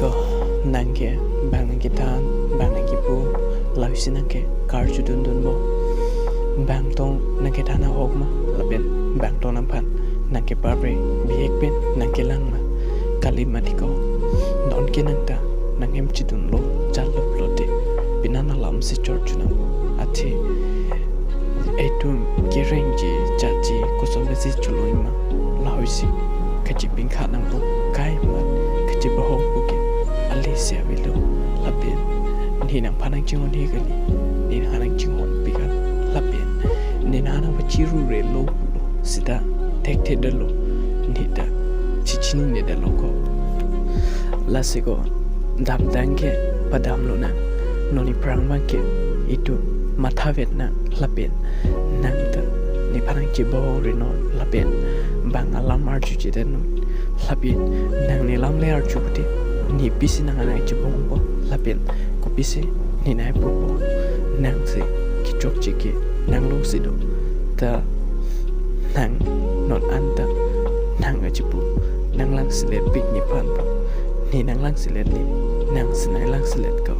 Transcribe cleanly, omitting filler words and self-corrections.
ก็นังเกบางนังเกทานบางนังเกปูลายสินังเกการจุดดุนโบบางตรงนังเกทานเอาออกมาละเป็นบางตรงน้ำพันนังเกปาเบรบีเอกเป็นนังเกลังมากาลิมาติโกนอนเกนังตานังเอ็มจิดุนโลจัลลบโลเดปินันนาลามสิจอร์จุนังอาทิไอตุมเกเรงจีจัดจีกุศลสิจุลอยมาลาวิสิขจิบิงขานังปุกายมันขจิบะฮงปุกิอลิเซียวิโลลาเปียนนี่นังพานังจิงวันนี้กันนี่หานังจิงวันปีกันลาเปียนนี่หานังวัชิรุเรโลสิดาเทคเทเดโลนี่ดาชิชินีเนเดโลก็ลาสิโกดับดังเกปะดามโลนังนนิพรังบังเกอิตุมาทาเวตนังลาเปียนนังตะนี่พานังจิบะฮงเรโนลาเปียนบางอาลามอาร์จูจิเดนุลาเปียนนังนี่ลามเลอาร์จูปตินี่พิสินังอะไรจิบะฮงบ่ลาเปียนกูพิสินี่นายปุบ่นังสิกิจอกจิกินังลูกสิโดตะนังนอนอันตะนังอาจิปุนังลังสิเลปิกนิพันปุนี่นังลังสิเลนี่นังสินายลังสิเลก็